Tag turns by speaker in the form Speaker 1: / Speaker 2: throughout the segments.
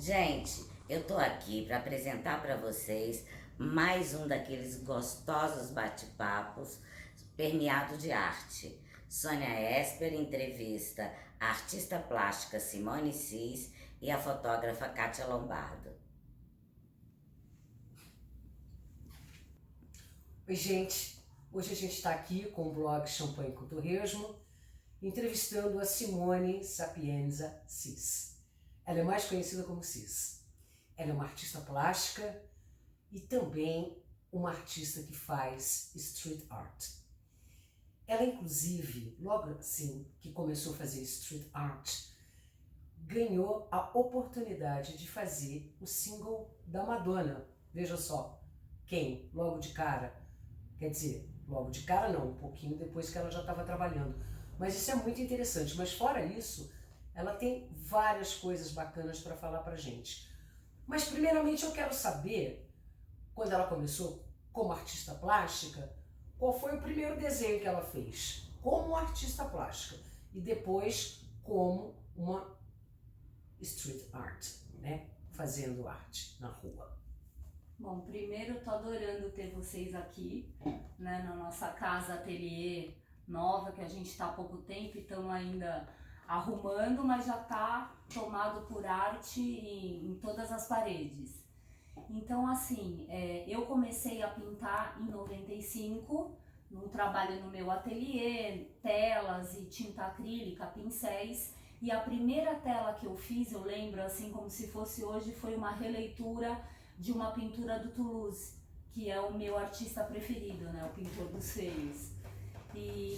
Speaker 1: Gente, eu tô aqui para apresentar para vocês mais um daqueles gostosos bate-papos permeado de arte. Sônia Esper entrevista a artista plástica Simone Cis e a fotógrafa Kátia Lombardo.
Speaker 2: Oi, gente. Hoje a gente está aqui com o blog Champanhe com Torresmo, entrevistando a Simone Sapienza Cis. Ela é mais conhecida como Cis. Ela é uma artista plástica e também uma artista que faz street art. Ela, inclusive, logo assim que começou a fazer street art, ganhou a oportunidade de fazer o single da Madonna. Veja só, quem? Logo de cara. Quer dizer, logo de cara não, um pouquinho depois que ela já estava trabalhando. Mas isso é muito interessante. Mas fora isso, ela tem várias coisas bacanas para falar pra gente. Mas primeiramente eu quero saber, quando ela começou como artista plástica, qual foi o primeiro desenho que ela fez como artista plástica e depois como uma street art, né? Fazendo arte na rua.
Speaker 3: Bom, primeiro eu tô adorando ter vocês aqui, né, na nossa casa ateliê nova, que a gente tá há pouco tempo e estamos ainda arrumando, mas já tá tomado por arte em todas as paredes. Então, assim, eu comecei a pintar em 95, num trabalho no meu ateliê, telas e tinta acrílica, pincéis, e a primeira tela que eu fiz, eu lembro assim como se fosse hoje, foi uma releitura de uma pintura do Toulouse, que é o meu artista preferido, né, o pintor dos feios. E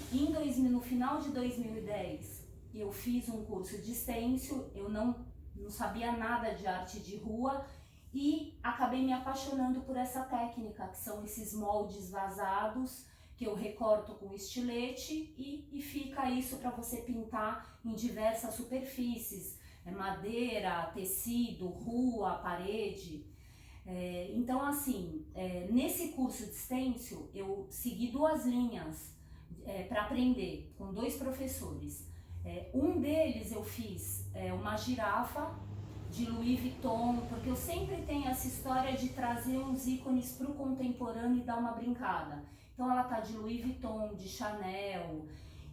Speaker 3: no final de 2010, eu fiz um curso de stencil, eu não sabia nada de arte de rua e acabei me apaixonando por essa técnica, que são esses moldes vazados, que eu recorto com estilete e fica isso para você pintar em diversas superfícies, madeira, tecido, rua, parede. Então, assim, nesse curso de stencil, eu segui duas linhas para aprender com dois professores. Um deles eu fiz uma girafa de Louis Vuitton, porque eu sempre tenho essa história de trazer uns ícones para o contemporâneo e dar uma brincada. Então ela tá de Louis Vuitton, de Chanel.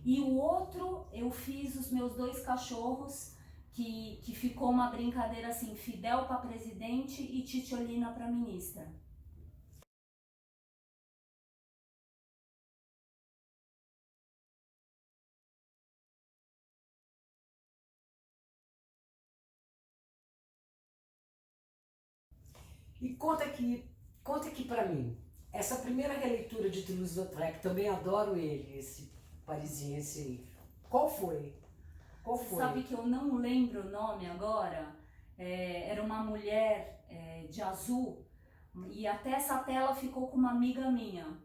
Speaker 3: E o outro eu fiz os meus dois cachorros, que ficou uma brincadeira assim, Fidel para presidente e Titiolina para ministra.
Speaker 2: E conta aqui para mim, essa primeira releitura de Toulouse-Lautrec, também adoro ele, esse parisiense aí. Qual foi? Qual foi?
Speaker 3: Sabe que eu não lembro o nome agora? Era uma mulher de azul e até essa tela ficou com uma amiga minha.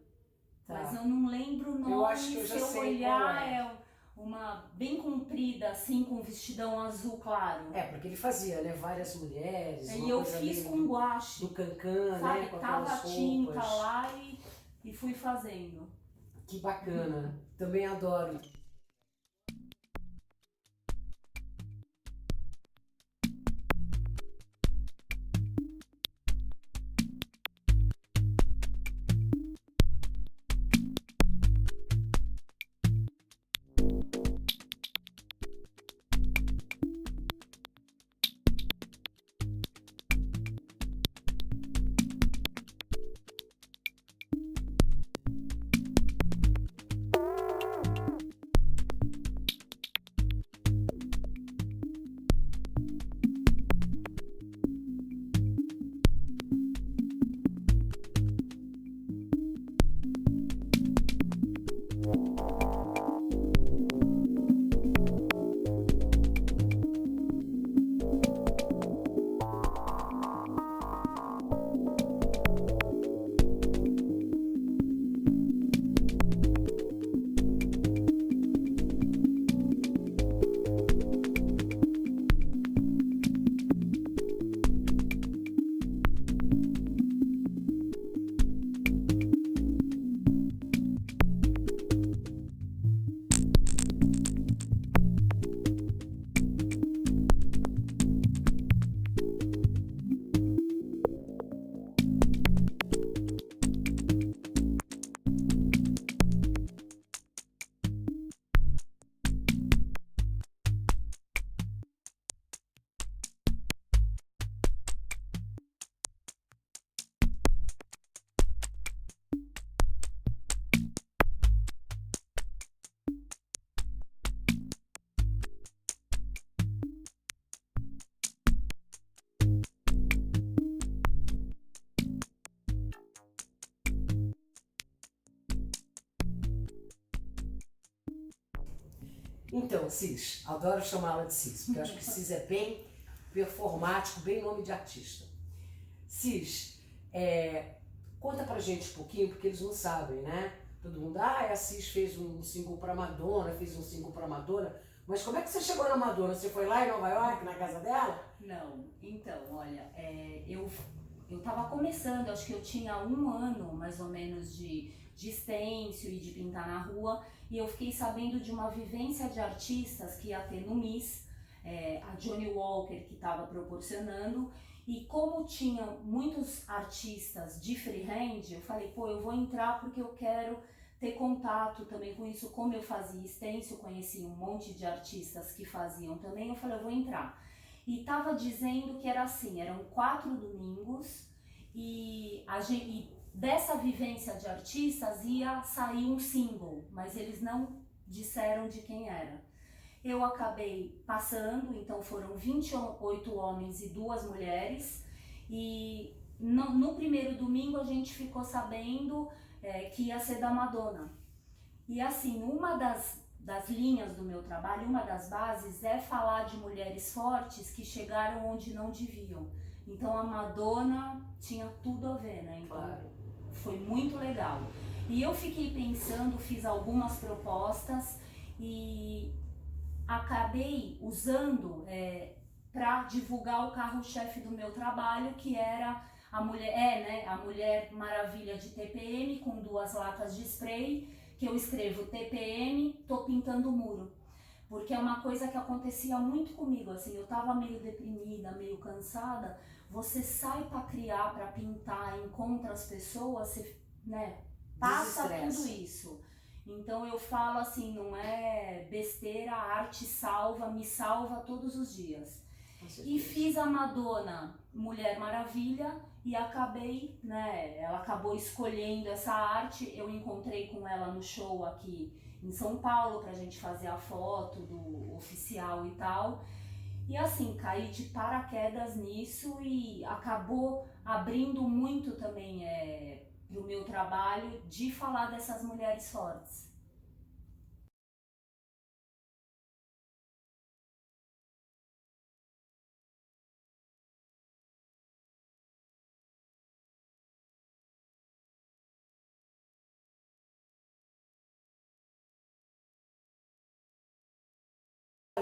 Speaker 3: Tá. Mas eu não lembro o nome.
Speaker 2: Eu acho que eu já
Speaker 3: se eu
Speaker 2: sei
Speaker 3: olhar,
Speaker 2: qual é.
Speaker 3: Uma bem comprida, assim, com um vestidão azul claro.
Speaker 2: Porque ele fazia, né? Várias mulheres.
Speaker 3: E eu fiz com guache.
Speaker 2: Do cancan,
Speaker 3: sabe?
Speaker 2: né? Com
Speaker 3: Tava
Speaker 2: aquelas
Speaker 3: tinta
Speaker 2: roupas.
Speaker 3: lá e fui fazendo.
Speaker 2: Que bacana. Também adoro. Então, Cis, adoro chamá-la de Cis, porque eu acho que Cis é bem performático, bem nome de artista. Cis, conta pra gente um pouquinho, porque eles não sabem, né? Todo mundo, a Cis fez um single pra Madonna, fez um single pra Madonna, mas como é que você chegou na Madonna? Você foi lá em Nova York, na casa dela?
Speaker 3: Não, então, olha, eu tava começando, acho que eu tinha 1 ano mais ou menos de stencil e de pintar na rua, e eu fiquei sabendo de uma vivência de artistas que ia ter no Miss, a Johnny Walker que estava proporcionando, e como tinha muitos artistas de freehand, eu falei, pô, eu vou entrar porque eu quero ter contato também com isso, como eu fazia stencil, conheci um monte de artistas que faziam também, eu falei, eu vou entrar. E tava dizendo que era assim, eram 4 domingos e dessa vivência de artistas ia sair um single, mas eles não disseram de quem era. Eu acabei passando, então foram 28 homens e 2 mulheres, e no primeiro domingo a gente ficou sabendo que ia ser da Madonna. E assim, uma das linhas do meu trabalho, uma das bases é falar de mulheres fortes que chegaram onde não deviam. Então a Madonna tinha tudo a ver, né? Então
Speaker 2: Claro.
Speaker 3: foi muito legal. E eu fiquei pensando, fiz algumas propostas e acabei usando para divulgar o carro-chefe do meu trabalho, que era a Mulher Maravilha de TPM, com 2 latas de spray, que eu escrevo TPM, tô pintando o muro. Porque é uma coisa que acontecia muito comigo, assim, eu tava meio deprimida, meio cansada, você sai para criar, para pintar, encontra as pessoas, você, né, passa tudo isso. Então eu falo assim, não é besteira, a arte salva, me salva todos os dias. E fiz a Madonna Mulher Maravilha e acabei, né, ela acabou escolhendo essa arte, eu encontrei com ela no show aqui em São Paulo pra gente fazer a foto do oficial e tal. E assim, caí de paraquedas nisso e acabou abrindo muito também pro meu trabalho de falar dessas mulheres fortes.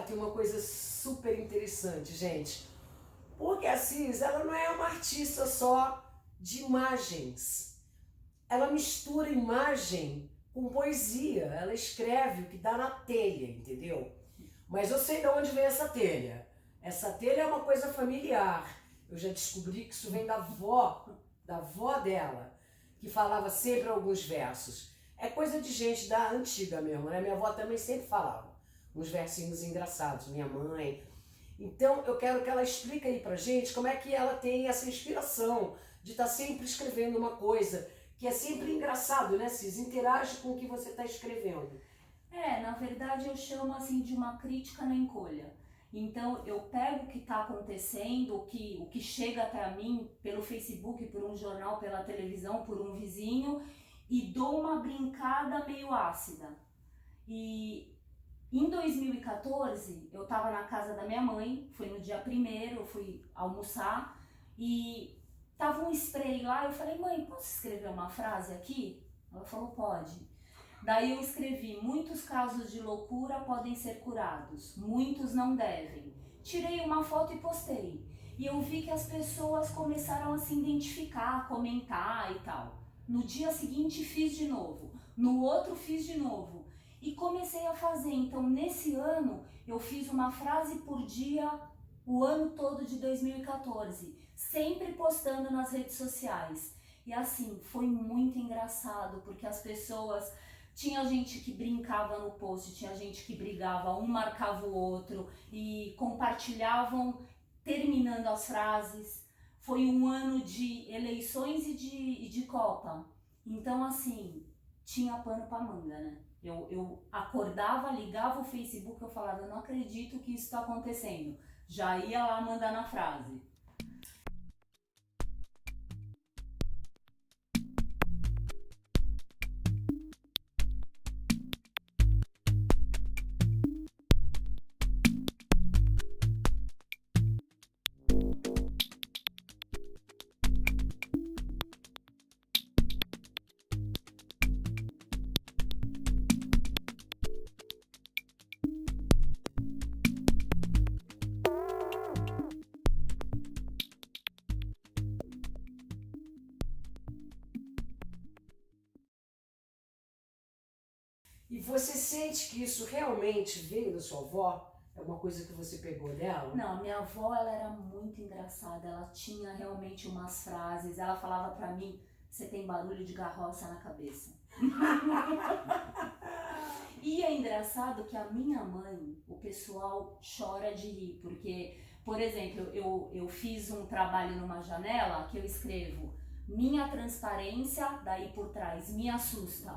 Speaker 2: Tem uma coisa super interessante, gente. Porque a Cis, ela não é uma artista só de imagens. Ela mistura imagem com poesia. Ela escreve o que dá na telha, entendeu? Mas eu sei de onde vem essa telha. Essa telha é uma coisa familiar. Eu já descobri que isso vem da avó dela, que falava sempre alguns versos. É coisa de gente da antiga mesmo, né? Minha avó também sempre falava uns versinhos engraçados, minha mãe. Então eu quero que ela explique aí pra gente como é que ela tem essa inspiração de estar sempre escrevendo uma coisa que é sempre engraçado, né, Cis? Interage com o que você está escrevendo.
Speaker 3: Na verdade eu chamo assim de uma crítica na encolha. Então eu pego o que está acontecendo, o que chega até mim pelo Facebook, por um jornal, pela televisão, por um vizinho, e dou uma brincada meio ácida. E em 2014, eu estava na casa da minha mãe, foi no dia 1º, eu fui almoçar e tava um spray lá, eu falei, mãe, posso escrever uma frase aqui? Ela falou, pode. Daí eu escrevi, muitos casos de loucura podem ser curados, muitos não devem. Tirei uma foto e postei. E eu vi que as pessoas começaram a se identificar, a comentar e tal. No dia seguinte fiz de novo, no outro fiz de novo. E comecei a fazer, então nesse ano eu fiz uma frase por dia o ano todo de 2014, sempre postando nas redes sociais. E assim, foi muito engraçado, porque as pessoas, tinha gente que brincava no post, tinha gente que brigava, um marcava o outro e compartilhavam terminando as frases. Foi um ano de eleições e de Copa, então assim, tinha pano pra manga, né? Eu acordava, ligava o Facebook, eu falava, eu não acredito que isso está acontecendo. Já ia lá mandar na frase.
Speaker 2: E você sente que isso realmente veio da sua avó? É uma coisa que você pegou dela?
Speaker 3: Não, minha avó, ela era muito engraçada, ela tinha realmente umas frases, ela falava pra mim, você tem barulho de carroça na cabeça. E é engraçado que a minha mãe, o pessoal chora de rir, porque, por exemplo, eu fiz um trabalho numa janela que eu escrevo minha transparência, daí por trás, me assusta.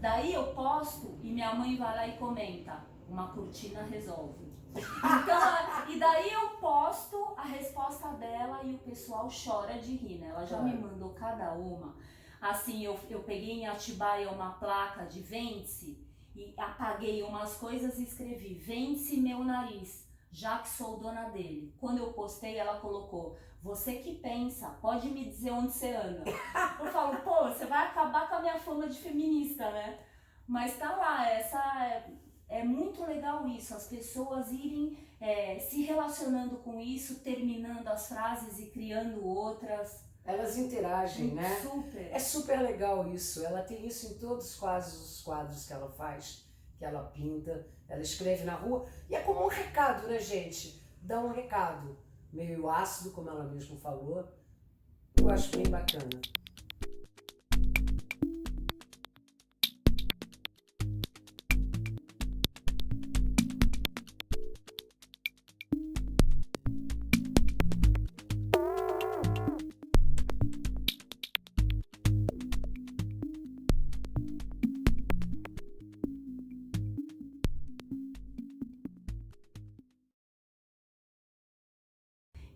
Speaker 3: Daí eu posto e minha mãe vai lá e comenta, uma cortina resolve. Então, e daí eu posto a resposta dela e o pessoal chora de rir, né? Ela já me mandou cada uma. Assim, eu peguei em Atibaia uma placa de vence e apaguei umas coisas e escrevi vence meu nariz, já que sou dona dele. Quando eu postei, ela colocou você que pensa, pode me dizer onde você anda. Eu falo, pô, você vai acabar com a minha fama de feminista, né? Mas tá lá, é muito legal isso, as pessoas irem se relacionando com isso, terminando as frases e criando outras.
Speaker 2: Elas interagem, né?
Speaker 3: Super.
Speaker 2: É super legal isso. Ela tem isso em todos quase os quadros que ela faz, que ela pinta, ela escreve na rua. E é como um recado, né, gente? Dá um recado. Meio ácido, como ela mesma falou. Eu acho bem bacana.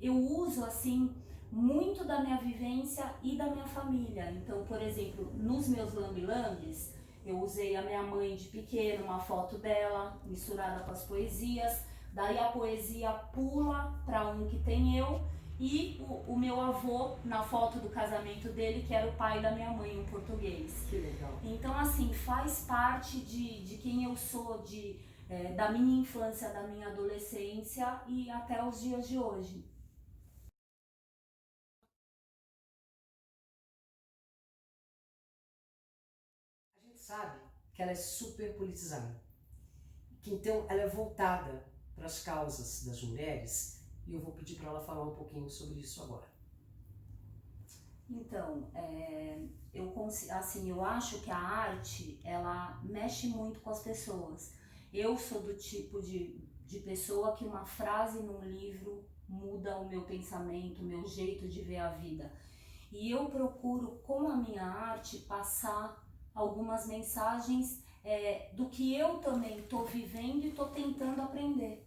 Speaker 3: Eu uso assim muito da minha vivência e da minha família. Então, por exemplo, nos meus lambe-lambes, eu usei a minha mãe de pequena, uma foto dela misturada com as poesias. Daí a poesia pula para um que tem eu e o meu avô na foto do casamento dele, que era o pai da minha mãe, um português.
Speaker 2: Que legal.
Speaker 3: Então, assim, faz parte de quem eu sou, da minha infância, da minha adolescência e até os dias de hoje.
Speaker 2: A gente sabe que ela é super politizada, que então ela é voltada para as causas das mulheres, e eu vou pedir para ela falar um pouquinho sobre isso agora.
Speaker 3: Então, eu acho que a arte, ela mexe muito com as pessoas. Eu sou do tipo de pessoa que uma frase num livro muda o meu pensamento, o meu jeito de ver a vida. E eu procuro, com a minha arte, passar algumas mensagens do que eu também estou vivendo e estou tentando aprender.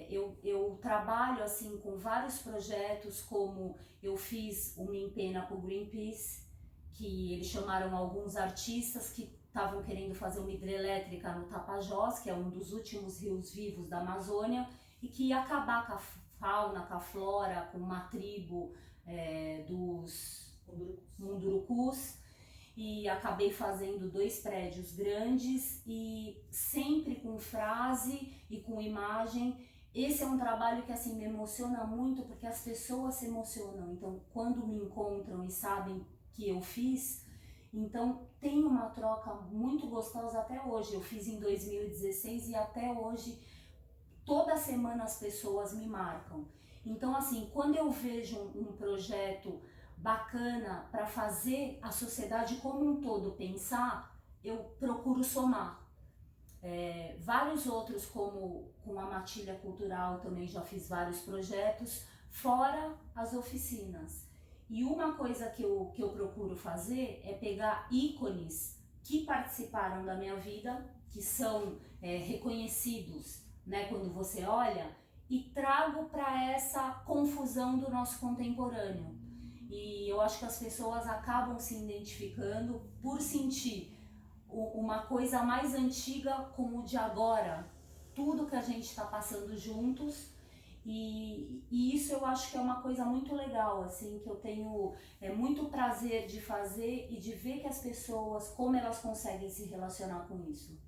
Speaker 3: Eu trabalho assim com vários projetos, como eu fiz uma empena para o Greenpeace, que eles chamaram alguns artistas que estavam querendo fazer uma hidrelétrica no Tapajós, que é um dos últimos rios vivos da Amazônia, e que ia acabar com a fauna, com a flora, com uma tribo dos mundurucus. E acabei fazendo 2 prédios grandes e sempre com frase e com imagem. Esse é um trabalho que assim me emociona muito, porque as pessoas se emocionam. Então, quando me encontram e sabem que eu fiz, então tem uma troca muito gostosa até hoje. Eu fiz em 2016 e até hoje, toda semana as pessoas me marcam. Então, assim, quando eu vejo um projeto bacana para fazer a sociedade como um todo pensar, eu procuro somar. Vários outros, como com a Matilha Cultural, também já fiz vários projetos, fora as oficinas. E uma coisa que eu procuro fazer é pegar ícones que participaram da minha vida, que são reconhecidos, né, quando você olha, e trago para essa confusão do nosso contemporâneo. E eu acho que as pessoas acabam se identificando por sentir uma coisa mais antiga como o de agora, tudo que a gente está passando juntos, e isso eu acho que é uma coisa muito legal, assim, que eu tenho muito prazer de fazer e de ver que as pessoas, como elas conseguem se relacionar com isso.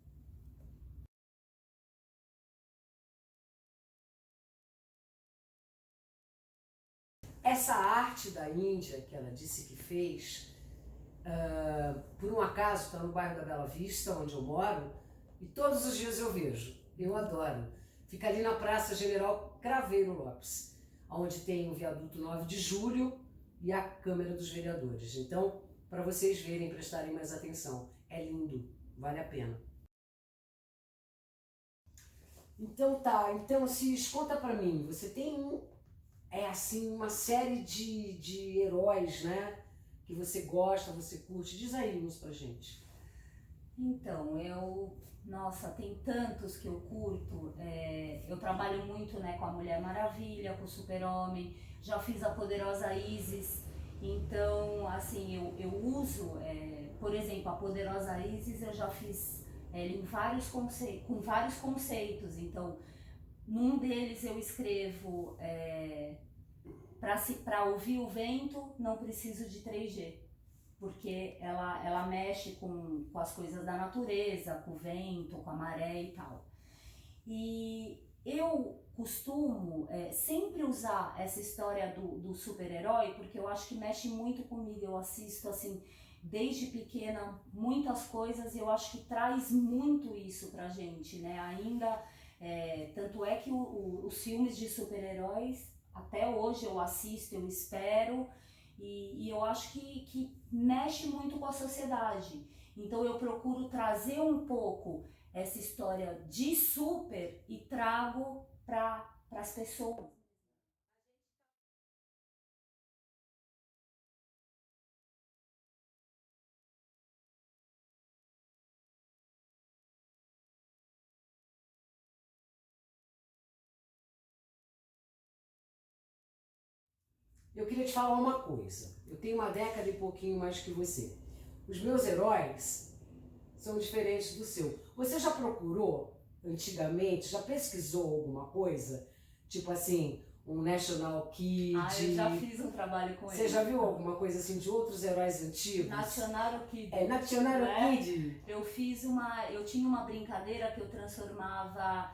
Speaker 2: Essa arte da Índia que ela disse que fez, por um acaso está no bairro da Bela Vista, onde eu moro, e todos os dias eu vejo. Eu adoro. Fica ali na Praça General Craveiro Lopes, onde tem o viaduto 9 de Julho e a Câmara dos Vereadores. Então, para vocês verem, prestarem mais atenção. É lindo, vale a pena. Então tá, então Cis, conta pra mim, você tem uma série de heróis, né? Que você gosta, você curte, diz aí uns pra gente.
Speaker 3: Então, nossa, tem tantos que eu curto. Eu trabalho muito, né, com a Mulher Maravilha, com o Super-Homem, já fiz a Poderosa Isis. Então, assim, eu uso, por exemplo, a Poderosa Isis eu já fiz com vários conceitos. Então, num deles eu escrevo para ouvir o vento não preciso de 3G, porque ela mexe com as coisas da natureza, com o vento, com a maré e tal. E eu costumo sempre usar essa história do super-herói, porque eu acho que mexe muito comigo. Eu assisto assim desde pequena muitas coisas e eu acho que traz muito isso pra gente, né? Ainda, tanto é que os filmes de super-heróis, até hoje eu assisto, eu espero, e eu acho que mexe muito com a sociedade. Então eu procuro trazer um pouco essa história de super e trago para as pessoas.
Speaker 2: Eu queria te falar uma coisa. Eu tenho uma década e pouquinho mais que você. Os meus heróis são diferentes do seu. Você já procurou antigamente, já pesquisou alguma coisa? Tipo assim, um National Kid?
Speaker 3: Eu já fiz um trabalho com ele.
Speaker 2: Você já viu alguma coisa assim de outros heróis antigos?
Speaker 3: National Kid.
Speaker 2: National
Speaker 3: né?
Speaker 2: Kid.
Speaker 3: Eu tinha uma brincadeira que eu transformava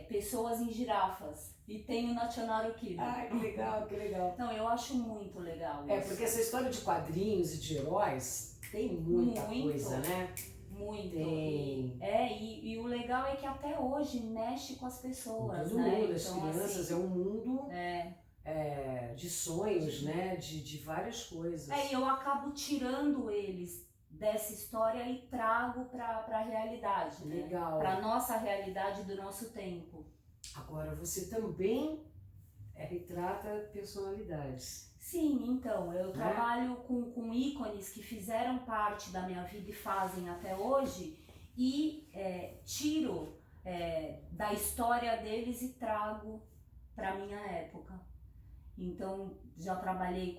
Speaker 3: pessoas em girafas. E tem o National Kid.
Speaker 2: Ai, que legal, que legal.
Speaker 3: Então, eu acho muito legal isso.
Speaker 2: Porque essa história de quadrinhos e de heróis tem muita coisa, né?
Speaker 3: Muito.
Speaker 2: Tem.
Speaker 3: E o legal é que até hoje mexe com as pessoas,
Speaker 2: todo
Speaker 3: né?
Speaker 2: mundo, as
Speaker 3: Então,
Speaker 2: crianças,
Speaker 3: assim,
Speaker 2: é um mundo de sonhos, né? De várias coisas.
Speaker 3: E eu acabo tirando eles dessa história e trago para a realidade, né?
Speaker 2: Legal.
Speaker 3: Para nossa realidade do nosso tempo.
Speaker 2: Agora, você também retrata personalidades.
Speaker 3: Sim, então, eu trabalho com ícones que fizeram parte da minha vida e fazem até hoje e tiro da história deles e trago para minha época. Então, já trabalhei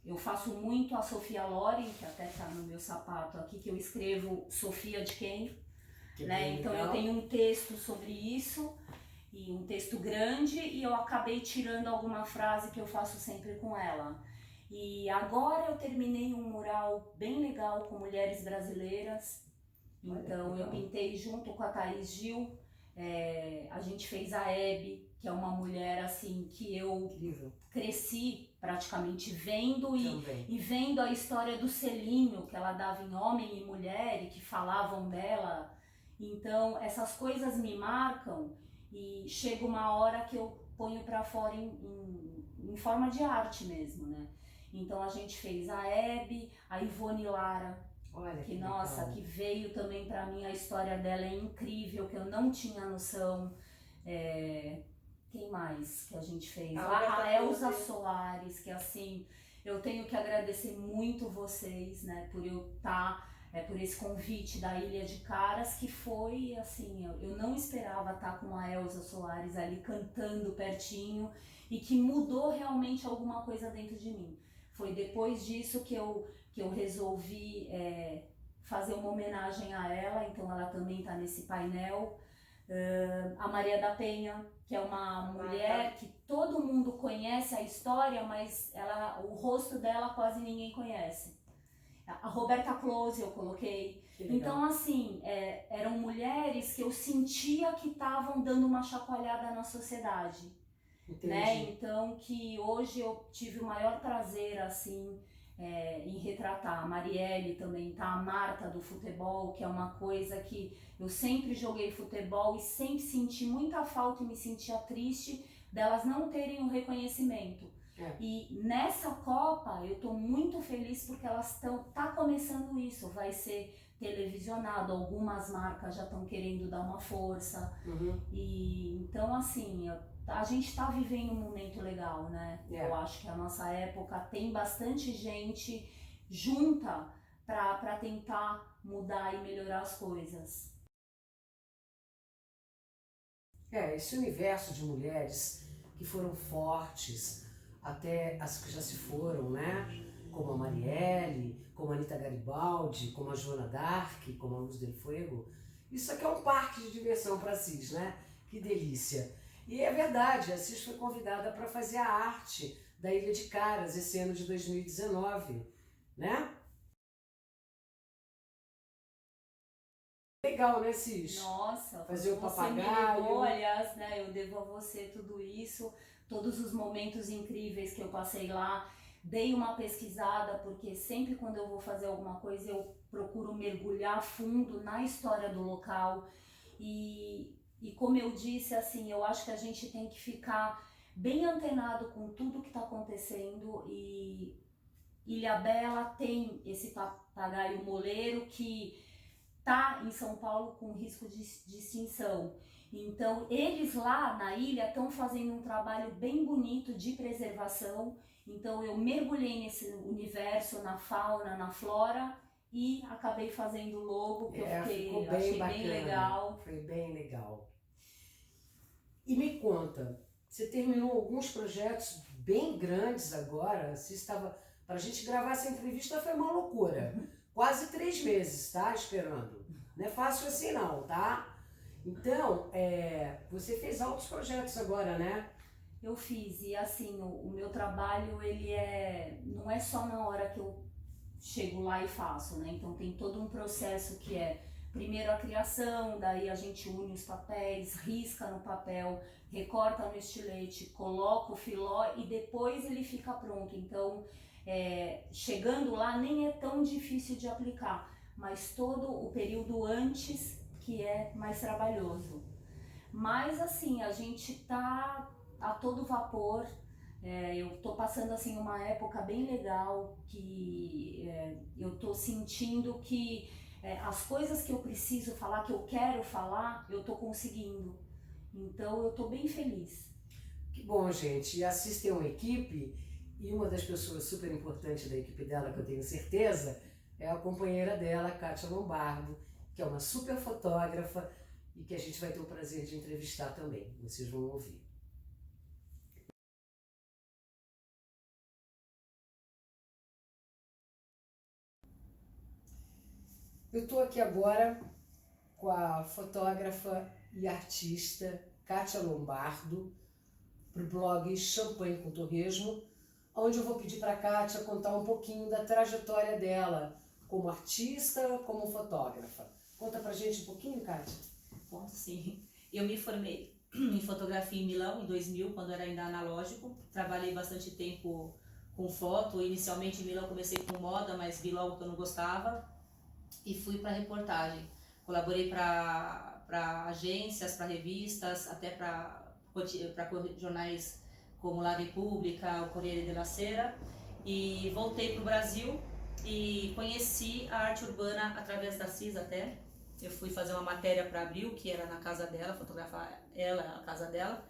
Speaker 3: eu faço muito a Sofia Loren, que até está no meu sapato aqui, que eu escrevo Sofia de quem? Né? Então eu tenho um texto sobre isso, e um texto grande, e eu acabei tirando alguma frase que eu faço sempre com ela. E agora eu terminei um mural bem legal com mulheres brasileiras. Então eu pintei junto com a Thaís Gil, a gente fez a Hebe, que é uma mulher assim que eu cresci praticamente vendo e vendo a história do selinho que ela dava em homem e mulher e que falavam dela. Então essas coisas me marcam e chega uma hora que eu ponho para fora em forma de arte mesmo, né? Então a gente fez a Hebe, a Ivone Lara, que nossa, que veio também para mim, a história dela é incrível, que eu não tinha noção. Quem mais que a gente fez? A Elza Soares, que assim, eu tenho que agradecer muito vocês, né, por eu estar, por esse convite da Ilha de Caras, que foi assim, eu não esperava estar com a Elza Soares ali cantando pertinho e que mudou realmente alguma coisa dentro de mim. Foi depois disso que eu resolvi fazer uma homenagem a ela, então ela também está nesse painel. A Maria da Penha, que é uma mulher que todo mundo conhece a história, mas o rosto dela quase ninguém conhece. A Roberta Close eu coloquei. Então assim, eram mulheres que eu sentia que estavam dando uma chacoalhada na sociedade. Né? Então que hoje eu tive o maior prazer assim em retratar. A Marielle também tá, a Marta do futebol, que é uma coisa que eu sempre joguei futebol e sempre senti muita falta e me sentia triste delas não terem um reconhecimento. E nessa Copa eu tô muito feliz porque elas tá começando isso, vai ser televisionado, algumas marcas já estão querendo dar uma força. E então assim, a gente tá vivendo um momento legal, né? Eu acho que a nossa época tem bastante gente junta para tentar mudar e melhorar as coisas.
Speaker 2: Esse universo de mulheres que foram fortes, até as que já se foram, né? Como a Marielle, como a Anita Garibaldi, como a Joana d'Arc, como a Luz del Fuego. Isso aqui é um parque de diversão para a Cis, né? Que delícia! E é verdade, a Cis foi convidada para fazer a arte da Ilha de Caras esse ano de 2019, né? Legal, né, Cis?
Speaker 3: Nossa,
Speaker 2: fazer o papagaio.
Speaker 3: Você me levou, aliás, né? Eu devo a você tudo isso, todos os momentos incríveis que eu passei lá. Dei uma pesquisada, porque sempre quando eu vou fazer alguma coisa eu procuro mergulhar a fundo na história do local. E como eu disse, assim, eu acho que a gente tem que ficar bem antenado com tudo que está acontecendo. E Ilhabela tem esse papagaio moleiro que tá em São Paulo com risco de extinção. Então, eles lá na ilha estão fazendo um trabalho bem bonito de preservação. Então, eu mergulhei nesse universo, na fauna, na flora, e acabei fazendo o logo, que
Speaker 2: ficou
Speaker 3: achei
Speaker 2: bacana,
Speaker 3: bem legal.
Speaker 2: Foi bem legal. E me conta, você terminou alguns projetos bem grandes agora. Você estava, para a gente gravar essa entrevista foi uma loucura. Quase 3 meses, tá? Esperando. Não é fácil assim não, tá? Então, você fez altos projetos agora, né?
Speaker 3: Eu fiz, e assim, o meu trabalho, ele não é só na hora que eu chego lá e faço, né? Então tem todo um processo que é, primeiro a criação, daí a gente une os papéis, risca no papel, recorta no estilete, coloca o filó e depois ele fica pronto. Então, chegando lá nem é tão difícil de aplicar, mas todo o período antes que é mais trabalhoso. Mas assim, a gente tá a todo vapor. Eu tô passando assim uma época bem legal, que eu tô sentindo que as coisas que eu preciso falar, que eu quero falar, eu tô conseguindo. Então eu tô bem feliz.
Speaker 2: Que bom, gente. E a Cis tem uma equipe, e uma das pessoas super importantes da equipe dela, que eu tenho certeza, é a companheira dela, Kátia Lombardo, que é uma super fotógrafa e que a gente vai ter o prazer de entrevistar também. Vocês vão ouvir. Eu estou aqui agora com a fotógrafa e artista Kátia Lombardo, para o blog Champanhe com Torresmo, onde eu vou pedir para a Kátia contar um pouquinho da trajetória dela como artista, como fotógrafa. Conta pra gente um pouquinho, Kátia.
Speaker 4: Conto sim. Eu me formei em fotografia em Milão em 2000, quando era ainda analógico. Trabalhei bastante tempo com foto. Inicialmente em Milão comecei com moda, mas vi logo que eu não gostava e fui para reportagem. Colaborei para agências, para revistas, até para jornais como La Repubblica, o Corriere della Sera, e voltei para o Brasil e conheci a arte urbana através da Cis até. Eu fui fazer uma matéria para Abril, que era na casa dela, fotografar ela, a casa dela,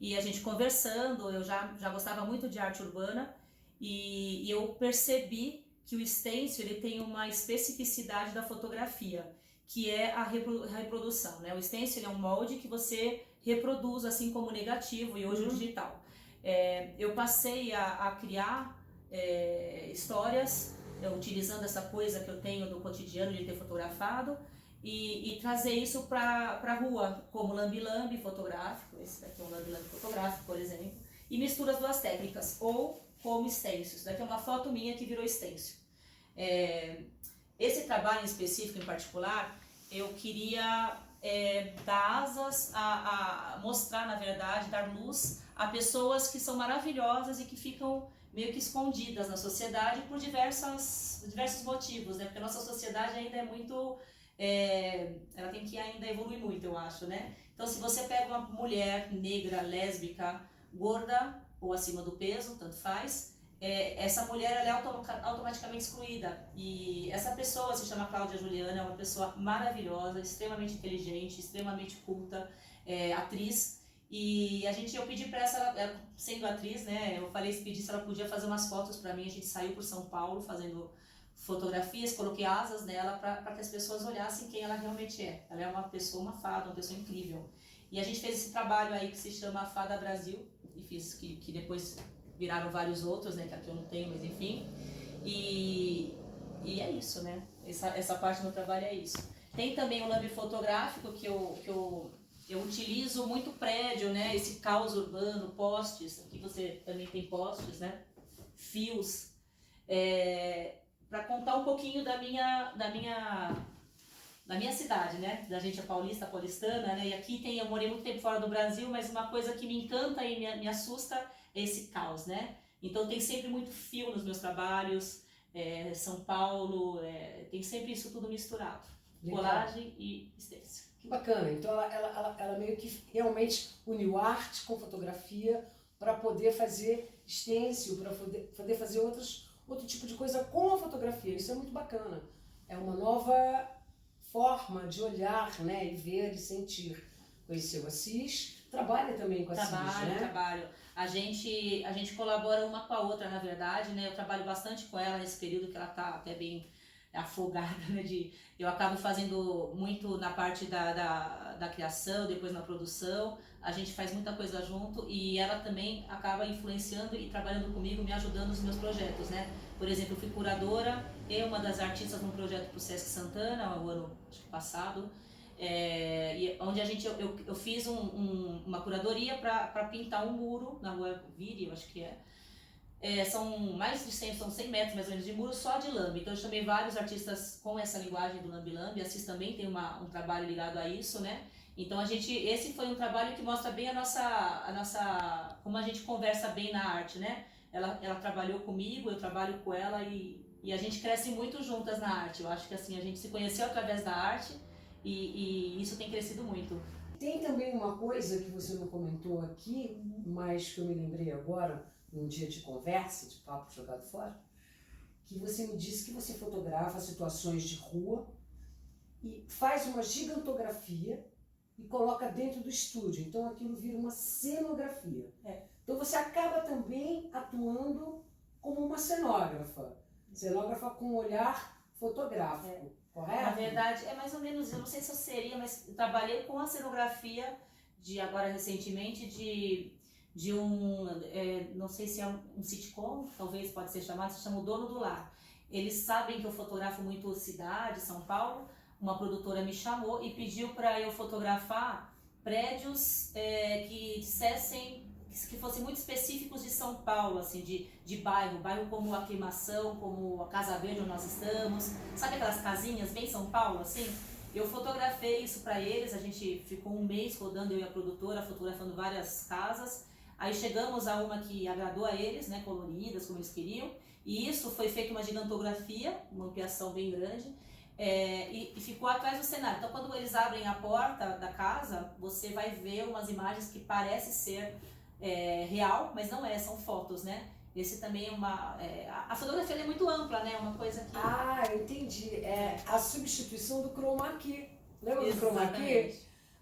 Speaker 4: e a gente conversando, eu já gostava muito de arte urbana, e eu percebi que o stencil ele tem uma especificidade da fotografia, que é a reprodução, né? O stencil ele é um molde que você reproduz, assim como o negativo e hoje o digital. Eu passei a criar histórias, utilizando essa coisa que eu tenho do cotidiano de ter fotografado, e trazer isso para a rua, como lambi-lambi fotográfico, esse daqui é um lambi-lambi fotográfico, por exemplo, e misturo as duas técnicas, ou como stencil. Isso daqui é uma foto minha que virou stencil. Esse trabalho em específico, em particular, eu queria dar asas a mostrar, na verdade, dar luz a pessoas que são maravilhosas e que ficam meio que escondidas na sociedade por diversos motivos, né? Porque a nossa sociedade ainda é muito... ela tem que ainda evoluir muito, eu acho, né? Então, se você pega uma mulher negra, lésbica, gorda ou acima do peso, tanto faz, essa mulher ela é automaticamente excluída. E essa pessoa se chama Cláudia Juliana, é uma pessoa maravilhosa, extremamente inteligente, extremamente culta, atriz. E eu pedi para ela, sendo atriz, né, pedi se ela podia fazer umas fotos para mim. A gente saiu por São Paulo fazendo fotografias, coloquei asas nela para que as pessoas olhassem quem ela realmente é. Ela é uma pessoa, uma fada, uma pessoa incrível. E a gente fez esse trabalho aí que se chama Fada Brasil, e fiz que depois viraram vários outros, né, que aqui eu não tenho, mas enfim. E é isso, né? Essa parte do meu trabalho é isso. Tem também o lambe fotográfico que eu utilizo muito prédio, né? Esse caos urbano, postes, aqui você também tem postes, né? Fios, para contar um pouquinho da minha cidade, né? Da gente paulistana, né? E aqui eu morei muito tempo fora do Brasil, mas uma coisa que me encanta e me assusta é esse caos, né? Então tem sempre muito fio nos meus trabalhos, São Paulo, tem sempre isso tudo misturado. Legal. Colagem e stencil.
Speaker 2: Que bacana, então ela meio que realmente uniu arte com fotografia para poder fazer stencil, para poder fazer outro tipo de coisa com a fotografia. Isso é muito bacana. É uma nova forma de olhar, né, e ver e sentir. Conheceu a Cis, trabalha também com a Cis, né?
Speaker 4: Trabalho. A gente colabora uma com a outra, na verdade, né? Eu trabalho bastante com ela nesse período que ela tá até bem afogada, né? Eu acabo fazendo muito na parte da criação, depois na produção. A gente faz muita coisa junto e ela também acaba influenciando e trabalhando comigo, me ajudando nos meus projetos, né? Por exemplo, eu fui curadora e uma das artistas num projeto pro Sesc Santana, o ano passado, onde eu fiz uma curadoria para pintar um muro na rua Vire, eu acho que são mais de 100, são 100 metros mais ou menos de muro só de lambe. Então eu chamei vários artistas com essa linguagem do lambe-lambe. A Cis também tem um trabalho ligado a isso, né? Então esse foi um trabalho que mostra bem a nossa como a gente conversa bem na arte, né? Ela trabalhou comigo, eu trabalho com ela e a gente cresce muito juntas na arte. Eu acho que assim, a gente se conheceu através da arte e isso tem crescido muito.
Speaker 2: Tem também uma coisa que você não comentou aqui, mas que eu me lembrei agora, num dia de conversa, de papo jogado fora, que você me disse que você fotografa situações de rua e faz uma gigantografia e coloca dentro do estúdio. Então aquilo vira uma cenografia. Então você acaba também atuando como uma cenógrafa com um olhar fotográfico, correto?
Speaker 4: Na verdade, é mais ou menos, eu não sei se eu seria, mas eu trabalhei com a cenografia agora recentemente de não sei se é um sitcom, talvez pode ser chamado, se chama O Dono do Lar. Eles sabem que eu fotografo muito cidade, São Paulo. Uma produtora me chamou e pediu para eu fotografar prédios que fossem muito específicos de São Paulo, assim, de bairro como a Aclimação, como a Casa Verde onde nós estamos, sabe aquelas casinhas bem São Paulo, assim? Eu fotografei isso para eles, a gente ficou um mês rodando, eu e a produtora, fotografando várias casas. Aí chegamos a uma que agradou a eles, né, coloridas, como eles queriam, e isso foi feito uma gigantografia, uma ampliação bem grande, e ficou atrás do cenário. Então quando eles abrem a porta da casa, você vai ver umas imagens que parecem ser real, mas não são fotos, né? Esse também a fotografia é muito ampla, né? Uma coisa que...
Speaker 2: Ah, entendi. É a substituição do chroma key. Lembra do chroma key?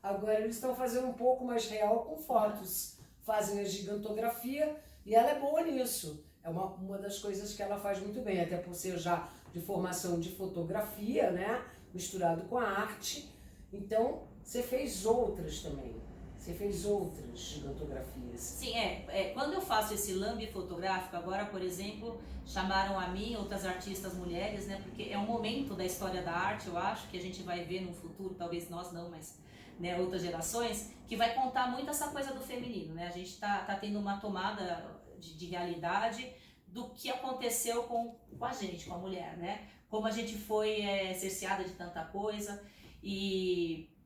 Speaker 2: Agora eles estão fazendo um pouco mais real com fotos. Fazem a gigantografia e ela é boa nisso. É uma das coisas que ela faz muito bem, até por ser já de formação de fotografia, né? Misturado com a arte. Então, você fez outras também. Você fez outras gigantografias.
Speaker 4: Sim, quando eu faço esse lambe fotográfico, agora, por exemplo, chamaram a mim, outras artistas mulheres, né? Porque é um momento da história da arte, eu acho, que a gente vai ver no futuro, talvez nós não, mas né, outras gerações, que vai contar muito essa coisa do feminino, né? A gente tá tendo uma tomada de realidade do que aconteceu com a gente, com a mulher, né? Como a gente foi cerceada de tanta coisa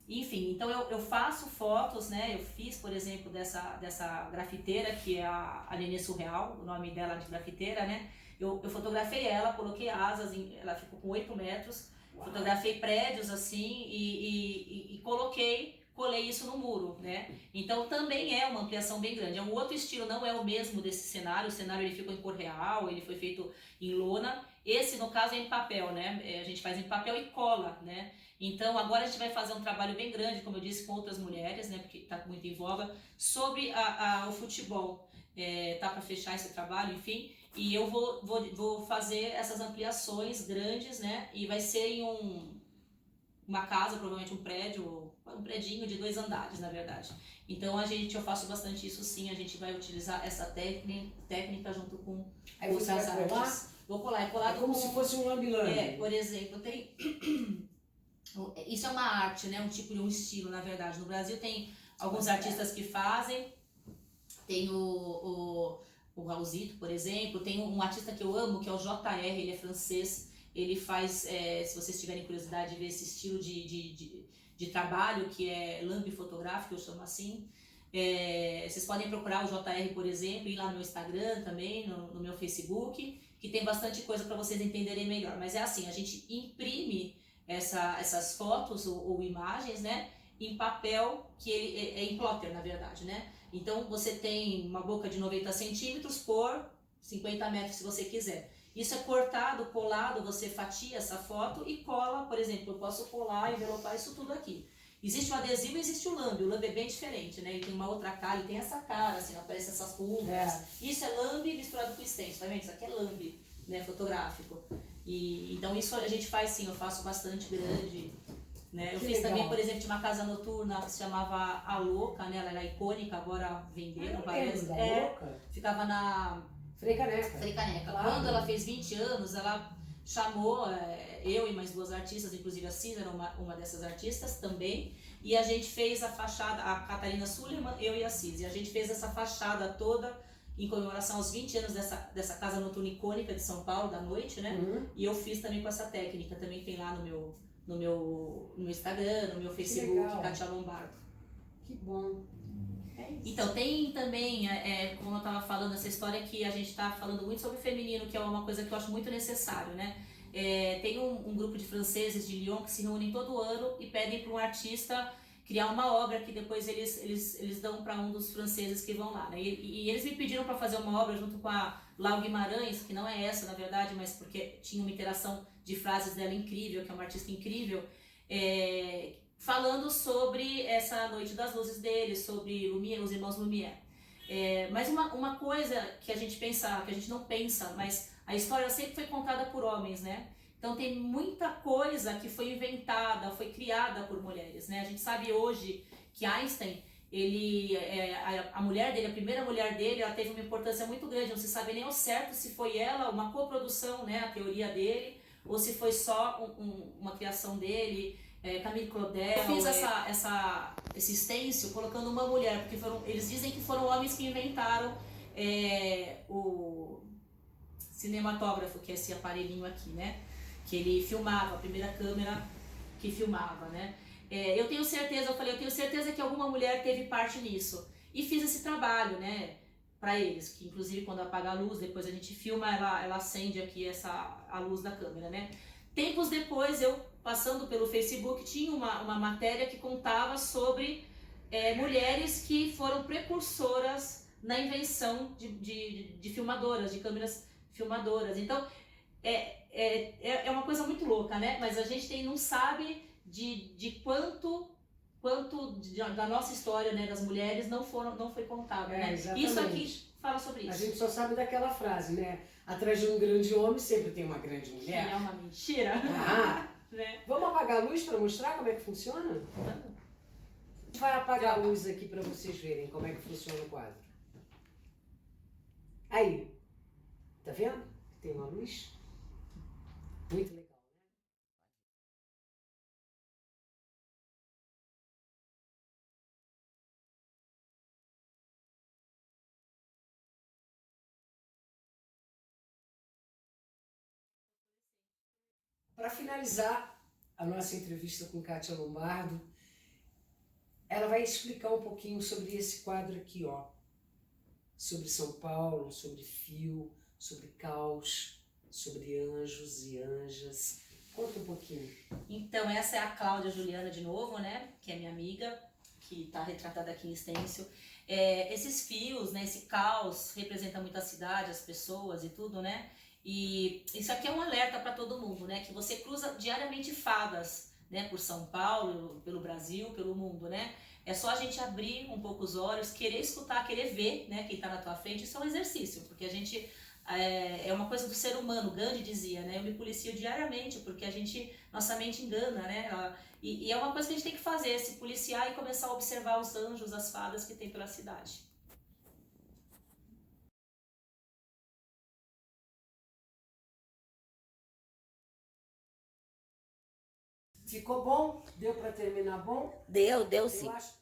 Speaker 4: Enfim, então eu faço fotos, né? Eu fiz, por exemplo, dessa grafiteira, que é a Nenê Surreal, o nome dela de grafiteira, né? Eu fotografei ela, coloquei asas, ela ficou com 8 metros, fotografei prédios assim e colei isso no muro, né? Então também é uma ampliação bem grande. É um outro estilo, não é o mesmo desse cenário. O cenário ele ficou em cor real, ele foi feito em lona. Esse, no caso, é em papel, né? A gente faz em papel e cola, né? Então agora a gente vai fazer um trabalho bem grande, como eu disse, com outras mulheres, né? Porque está muito em voga, sobre o futebol. Tá para fechar esse trabalho, enfim. E eu vou fazer essas ampliações grandes, né? E vai ser em uma casa, provavelmente um prédio, um predinho de 2 andares, na verdade. Então eu faço bastante isso sim, a gente vai utilizar essa técnica junto com
Speaker 2: Aí você
Speaker 4: outras
Speaker 2: vai colar?
Speaker 4: artes. Vou colar, é colado
Speaker 2: como se fosse um lambe-lambe.
Speaker 4: por exemplo, tem... Isso é uma arte, né? Um tipo de um estilo, na verdade. No Brasil tem alguns artistas que fazem, tem o Raulzito, por exemplo, tem um artista que eu amo, que é o JR, ele é francês, ele faz, se vocês tiverem curiosidade de ver esse estilo de trabalho, que é lambe fotográfico, eu chamo assim, vocês podem procurar o JR, por exemplo, ir lá no meu Instagram também, no meu Facebook, que tem bastante coisa para vocês entenderem melhor. Mas é assim, a gente imprime essas fotos ou imagens, né, em papel, que ele é em plotter, na verdade, né? Então você tem uma boca de 90 centímetros por 50 metros, se você quiser. Isso é cortado, colado, você fatia essa foto e cola, por exemplo, eu posso colar, envelopar isso tudo aqui. Existe o adesivo e existe o lambe é bem diferente, né? Ele tem uma outra cara, ele tem essa cara, assim, aparecem essas pulgas. Isso é lambe misturado com stencil, tá vendo? Isso aqui é lambe, né, fotográfico. Então isso a gente faz sim, eu faço bastante grande. Né? Eu fiz também, por exemplo, de uma casa noturna que se chamava A Louca, né? Ela era icônica, agora venderam, parece. Ficava na
Speaker 2: Frei Caneca.
Speaker 4: Claro. Quando ela fez 20 anos, ela chamou eu e mais 2 artistas, inclusive a Cis era uma dessas artistas também, e a gente fez a fachada, a Catarina Suleiman, eu e a Cis, e a gente fez essa fachada toda em comemoração aos 20 anos dessa casa noturna icônica de São Paulo, da noite, né? E eu fiz também com essa técnica, também tem lá no meu Instagram, no meu Facebook, Kátia Lombardo.
Speaker 2: Que bom.
Speaker 4: Então, tem também, como eu estava falando, essa história que a gente está falando muito sobre o feminino, que é uma coisa que eu acho muito necessário, né? Tem um grupo de franceses de Lyon que se reúnem todo ano e pedem para um artista criar uma obra que depois eles dão para um dos franceses que vão lá, né? E eles me pediram para fazer uma obra junto com a Lau Guimarães, que não é essa, na verdade, mas porque tinha uma interação de frases dela incrível, que é uma artista incrível, falando sobre essa Noite das Luzes deles, sobre Lumière, os irmãos Lumière. Mas uma coisa que a gente pensa, que a gente não pensa, mas a história sempre foi contada por homens, né? Então tem muita coisa que foi inventada, foi criada por mulheres, né? A gente sabe hoje que Einstein, a mulher dele, a primeira mulher dele, ela teve uma importância muito grande, não se sabe nem ao certo se foi ela, uma coprodução, né, a teoria dele, ou se foi só uma criação dele. Camille Claudel. Eu fiz esse stencil colocando uma mulher, porque eles dizem que foram homens que inventaram o cinematógrafo, que é esse aparelhinho aqui, né? Que ele filmava, a primeira câmera que filmava, né? Eu tenho certeza que alguma mulher teve parte nisso. E fiz esse trabalho, né? Para eles, que inclusive quando apaga a luz, depois a gente filma, ela acende aqui a luz da câmera, né? Tempos depois, eu passando pelo Facebook, tinha uma matéria que contava sobre mulheres que foram precursoras na invenção de filmadoras, de câmeras filmadoras. Então, é uma coisa muito louca, né? Mas a gente não sabe de quanto da nossa história, né, das mulheres não foi contado, né?
Speaker 2: Exatamente.
Speaker 4: Isso aqui fala sobre isso.
Speaker 2: A gente só sabe daquela frase, né? Atrás de um grande homem sempre tem uma grande mulher.
Speaker 4: É uma mentira.
Speaker 2: Né? Vamos apagar a luz para mostrar como é que funciona? A gente vai apagar a luz aqui para vocês verem como é que funciona o quadro. Aí, tá vendo? Tem uma luz. Muito legal. Para finalizar a nossa entrevista com Kátia Lombardo, ela vai explicar um pouquinho sobre esse quadro aqui, ó. Sobre São Paulo, sobre fio, sobre caos, sobre anjos e anjas. Conta um pouquinho.
Speaker 4: Então, essa é a Cláudia Juliana de novo, né? Que é minha amiga, que está retratada aqui em stencil. Esses fios, né? Esse caos representa muito a cidade, as pessoas e tudo, né? E isso aqui é um alerta para todo mundo, né? Que você cruza diariamente fadas, né? Por São Paulo, pelo Brasil, pelo mundo, né? É só a gente abrir um pouco os olhos, querer escutar, querer ver, né? Quem está na tua frente. Isso é um exercício, porque a gente... É uma coisa do ser humano. Gandhi dizia, né? Eu me policio diariamente, porque nossa mente engana, né? E é uma coisa que a gente tem que fazer, se policiar e começar a observar os anjos, as fadas que tem pela cidade.
Speaker 2: Ficou bom? Deu para terminar bom?
Speaker 1: Deu
Speaker 2: Eu
Speaker 1: sim.
Speaker 2: acho